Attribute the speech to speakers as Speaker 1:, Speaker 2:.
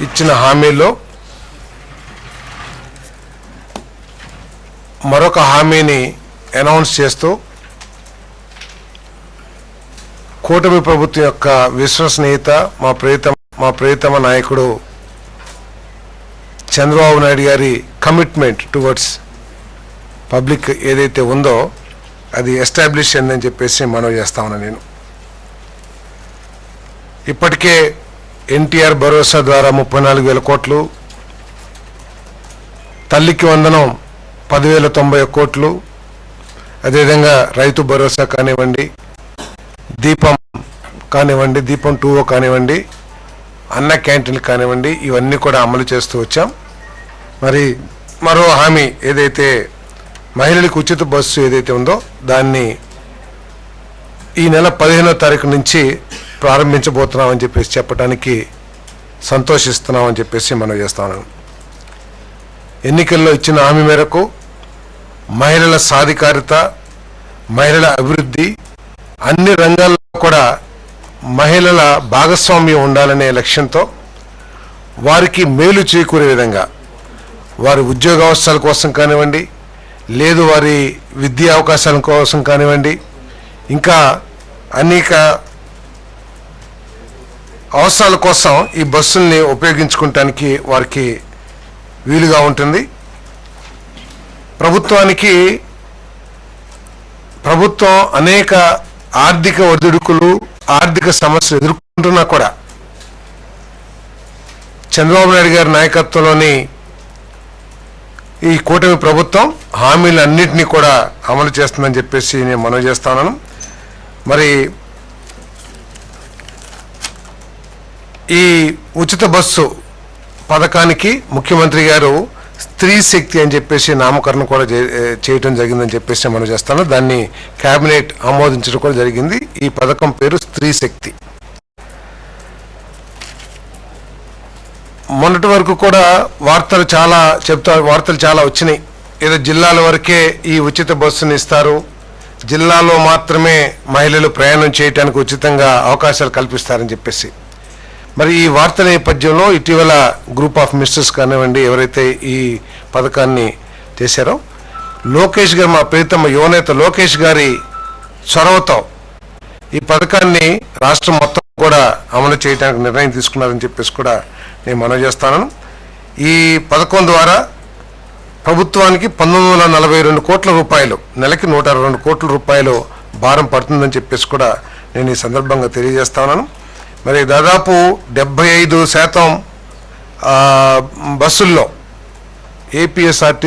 Speaker 1: ఇచ్చిన హామీలో మరొక హామీని అనౌన్స్ చేస్తూ కూటమి ప్రభుత్వం యొక్క విశ్వసనీయత మా ప్రియతమ నాయకుడు చంద్రబాబు నాయుడు గారి కమిట్మెంట్ టువర్డ్స్ పబ్లిక్ ఏదైతే ఉందో అది ఎస్టాబ్లిష్ అయిందని చెప్పేసి మనవి చేస్తా ఉన్నాను. నేను ఇప్పటికే ఎన్టీఆర్ భరోసా ద్వారా 34,000 కోట్లు, తల్లికి వందనం 10,091 కోట్లు, అదేవిధంగా రైతు భరోసా కానివ్వండి, దీపం కానివ్వండి, దీపం 2 కానివ్వండి, అన్న క్యాంటీన్లు కానివ్వండి, ఇవన్నీ కూడా అమలు చేస్తూ వచ్చాం. మరి మరో హామీ ఏదైతే మహిళలకు ఉచిత బస్సు ఏదైతే ఉందో దాన్ని ఈ నెల 15వ తారీఖు నుంచి ప్రారంభించబోతున్నామని చెప్పేసి చెప్పడానికి సంతోషిస్తున్నామని చెప్పేసి మనం చేస్తాను. ఎన్నికల్లో ఇచ్చిన హామీ మేరకు మహిళల సాధికారిత, మహిళల అభివృద్ధి, అన్ని రంగాల్లో కూడా మహిళల భాగస్వామ్యం ఉండాలనే లక్ష్యంతో వారికి మేలు చేకూరే విధంగా వారి ఉద్యోగ అవకాశాల కోసం కానివ్వండి, లేదు వారి విద్యా అవకాశాల కోసం కానివ్వండి, ఇంకా అనేక అవసరాల కోసం ఈ బస్సుల్ని ఉపయోగించుకోవటానికి వారికి వీలుగా ఉంటుంది. ప్రభుత్వం అనేక ఆర్థిక ఒడిదుడుకులు, ఆర్థిక సమస్యలు ఎదుర్కొంటున్నా కూడా చంద్రబాబు నాయుడు గారి నాయకత్వంలోని ఈ కూటమి ప్రభుత్వం హామీలన్నింటినీ కూడా అమలు చేస్తుందని చెప్పేసి నేను మనవి చేస్తున్నాను. మరి ఈ ఉచిత బస్సు పథకానికి ముఖ్యమంత్రి గారు స్త్రీ శక్తి అని చెప్పేసి నామకరణం కూడా చేయటం జరిగిందని చెప్పేసి మనం చేస్తాను. దాన్ని కేబినెట్ ఆమోదించడం కూడా జరిగింది. ఈ పథకం పేరు స్త్రీ శక్తి. మొన్నటి వరకు కూడా వార్తలు చాలా వచ్చినాయి. ఏదో జిల్లాల వరకే ఈ ఉచిత బస్సుని ఇస్తారు, జిల్లాలో మాత్రమే మహిళలు ప్రయాణం చేయడానికి ఉచితంగా అవకాశాలు కల్పిస్తారని చెప్పేసి. మరి ఈ వార్త నేపథ్యంలో ఇటీవల గ్రూప్ ఆఫ్ మినిస్టర్స్ కానివ్వండి, ఎవరైతే ఈ పథకాన్ని చేశారో లోకేష్ గారు, మా ప్రియతమ యువనేత లోకేష్ గారి చొరవతో ఈ పథకాన్ని రాష్ట్రం మొత్తం కూడా అమలు చేయడానికి నిర్ణయం తీసుకున్నారని చెప్పేసి కూడా నేను మనవి చేస్తాను. ఈ పథకం ద్వారా ప్రభుత్వానికి 1942 కోట్ల రూపాయలు, నెలకి 162 కోట్ల రూపాయలు భారం పడుతుందని చెప్పేసి కూడా నేను ఈ సందర్భంగా తెలియజేస్తా ఉన్నాను. మరి దాదాపు 75% బస్సుల్లో ఏపీఎస్ఆర్టీసీ